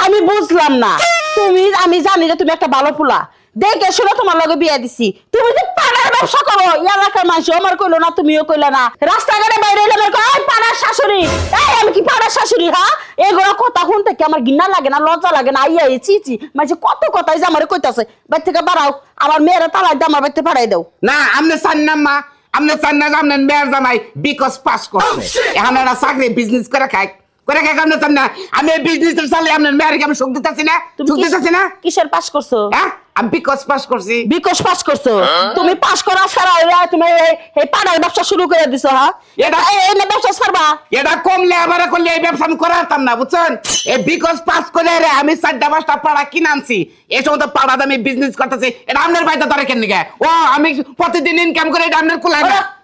আমি বুঝলাম না তুমি আমি জানি যে তুমি একটা ভালো পোলা দেখে শুনে তোমার লগে বিয়া দিছি তুমি যে পাড়ার ব্যবসা করো এলাকার মানুষ আমার কইলো না তুমিও কইলা না রাস্তাঘাটে বাইরে এলে আমার কই পাড়ার শাশুড়ি এই আমি কি পাড়ার শাশুড়ি হ্যাঁ এগুলো কথা শুনতে কি আমার ঘৃণা লাগে না লজ্জা লাগে না আইয়া চি চি মানে কত কথাই যে আমার কইতাছে বাড়ি থেকে বাড়াও আমার মেয়েরা তালাই দিয়ে আমার বাড়িতে পাঠাই দাও না আমনে চান্নাম মা আমনে চান্না আমনে মেয়ের জামাই বিকজ পাস করছে এখন একটা চাকরি বিজনেস করে খায় আমনে চান্না আমি এই বিজনেসের চালে আপনার মেয়েরকে আমি সুখ দিতেছি না সুখ দিতেছি না কিসের পাস করছো হ্যাঁ আমি বিকজ পাস করছি বিকজ পাস করছো তুমি পাস করা ছাড়া তুমি এই পাড়ার ব্যবসা শুরু করে দিছো হ্যাঁ এটা এই ব্যবসা ছাড়বা এটা কমলে আবার করলে এই ব্যবসা আমি করাতাম না বুঝছেন এই বিকজ পাস করে রে আমি 4-5টা পাড়া কিনে আনছি এই সময় পাড়াতে আমি বিজনেস করতেছি এটা আপনার বাড়িতে ধরে কেন নিকে ও আমি প্রতিদিন ইনকাম করে এটা আপনার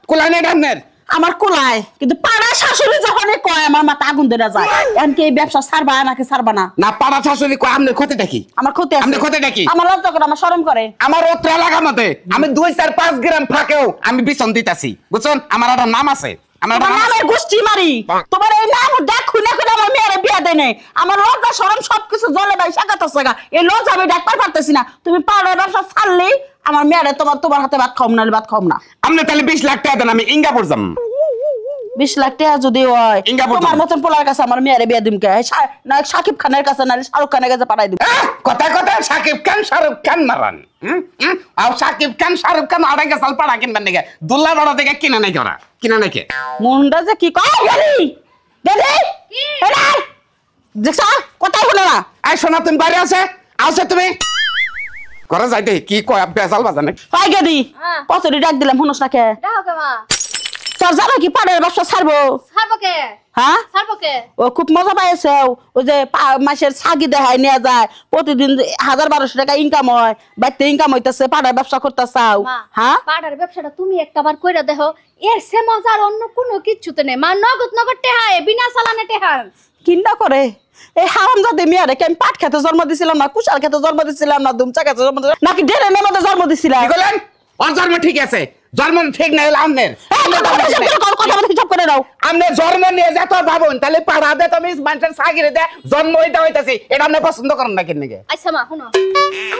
কুলায় না আপনার আমার কোলায় কিন্তু পাড়া শাশুড়ি যখন কয় আমার মাথা আগুন ধরে যায় এমনকি এই ব্যবসা ছাড়বা নাকি ছাড়বা না না পাড়া শাশুড়ি কয় আপনার ক্ষতিটা কি আমার ক্ষতি আছে আপনার ক্ষতিটা কি আমার লজ্জা করে আমার শরম করে আমার অত্র এলাকা মতে আমি 2-4-5 গ্রাম ফাঁকেও আমি বিছন দিতাছি বুঝছেন আমার একটা নাম আছে আমার নামের গোষ্ঠী মারি তোমার এই নাম দেখো না করে আমার মেয়ের বিয়া দেয় নাই আমার লজ্জা শরম সবকিছু জলে ভাই সাকাতাছে গা এই লজ্জা আমি ডাকবার পারতেছি না তুমি পাড়ার ব্যবসা ছাড়লেই আমার মেয়েরে তোমার হাতে ভাত খাও না ভাত খাও না আপনি তাহলে 20 লাখ টাকা দেন আমি ইঙ্গাপুর যাম 20 লাখ টাকা যদি হয় তোমার মতন পোলার কাছে আমার মেয়েরে বিয়া দিম কে না সাকিব খানের কাছে না শাহরুখ খানের কাছে পাঠাই দিম কথা সাকিব খান শাহরুখ খান মারান আর সাকিব খান শাহরুখ খান আড়াই গাছাল পাড়া কিনবেন নাকি দুল্লা বড় থেকে কিনা নাকি ওরা কিনা নাকি মুন্ডা যে কি কয় গেলি গেলি দেখছ কথাই হলো না এই শোনা তুমি বাইরে আছে তুমি ঘরে যাইতে কি কয় বেজাল বাজানে কয় গেলি পছরি ডাক দিলাম শুনছ না কে দাও কে মা তোর জানা কি পাড়ার ব্যবসা ছাড়বো কে হ্যাঁ কে ও খুব মজা পাইছে ওই যে মাসের ছাগি দেখায় নিয়ে যায় প্রতিদিন 1000-1200 টাকা ইনকাম হয় বাইতে ইনকাম হইতাছে পাড়ার ব্যবসা করতে চাও হ্যাঁ পাড়ার ব্যবসাটা তুমি একবার কইরা দেখো এর সে মজার অন্য কোনো কিচ্ছুতে নেই মা নগদ টেহায় বিনা চালানে টেহান কিন্ডা করে এই হারামজাদে মেয়ারে কি আমি পাট খেতে জন্ম দিছিলাম না কুশাল খেতে জন্ম দিছিলাম না দুমচা খেতে জন্ম দিছিলাম নাকি ডেরেনের মধ্যে জন্ম দিছিলাম কি বলেন ওর জন্ম ঠিক আছে জন্ম ঠিক না হলে আমনের হিসাব করে দাও আমনে জন্ম নিয়ে যত ভাবুন তাহলে পাড়া দে তুমি মানুষের সাগিরে দে জন্ম হইতে হইতাছে এটা আপনি পছন্দ করেন না কেন নাকি আচ্ছা মা শুনো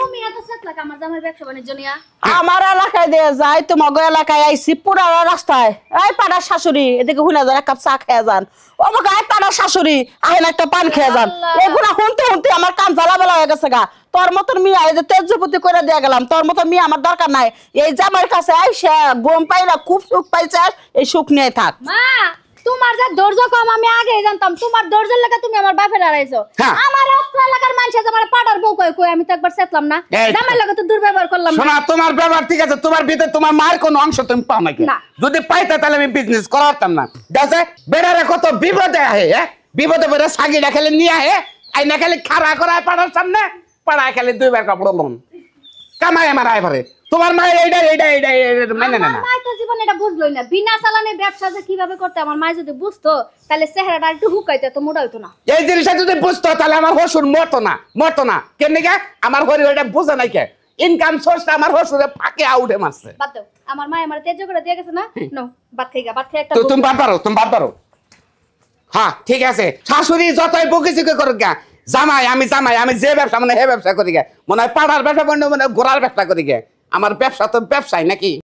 তুমি এত সেট লাগা আমার জামাই ব্যবসা বাণিজ্য নিয়া আমার এলাকায় দিয়ে যায় তোমার এলাকায় আইছি পুরা রাস্তায় এই পাড়ার শাশুড়ি এদিকে হুনা যান এক কাপ চা খেয়ে যান ও আমাকে এই পাড়ার শাশুড়ি আহেন একটা পান খেয়ে যান এগুলা শুনতে আমার কান জ্বালা বেলা হয়ে গেছে গা তোর মতন মিয়া এই যে তেজপতি করে দিয়ে গেলাম তোর মতন মিয়া আমার দরকার নাই এই জামাইয়ের কাছে আইসা গম পাইলা খুব সুখ পাইছে এই সুখ নিয়ে থাক মা তোমার যে ধৈর্য কম আমি আগে জানতাম তোমার ধৈর্যের লাগা তুমি আমার বাপের আড়াইছো আমার অত্র এলাকার মানুষ আমার পাড়ার বউ কই আমি তো একবার সেটলাম না জামাই লাগা তো দুর্ব্যবহার করলাম না শোনা তোমার ব্যবহার ঠিক আছে তোমার ভিতরে তোমার মায়ের কোনো অংশ তুমি পাও নাকি যদি পাইতে তাহলে আমি বিজনেস করতাম না দেখে বেড়ারে কত বিপদে আহে বিপদে পড়ে সাগি রাখালে নিয়ে আহে আই না খালি খাড়া করায় পাড়ার সামনে পাড়ায় খালি 2বার কাপড় লোন কামাই আমার আয় ভরে তোমার মায়ের এইটা মানে না আমার মা তো জীবন এটা বুঝলই না বিনা চালানে ব্যবসা যে কিভাবে করতে আমার মা যদি বুঝতো তাহলে চেহারাটা একটু হুকাইতো তো মোটা হইতো না এই জিনিসটা যদি বুঝতো তাহলে আমার হসুর মরতো না কেন কে আমার ঘরে ওইটা বুঝে নাই কে ইনকাম সোর্সটা আমার হসুরে ফাঁকে আউটে মারছে বাদ দাও আমার মা আমার তেজ করে দিয়ে গেছে না নো বাদ থেকে একটা তুমি বাদ পারো হ্যাঁ ঠিক আছে শাশুড়ি যতই বকিছি করুক গা জামাই আমি যে ব্যবসা মানে হে ব্যবসা করি গে মনে হয় পাড়ার ব্যবসা মনে হয় ঘোড়ার ব্যবসা করি গে আমার ব্যবসা তো ব্যবসায় নাকি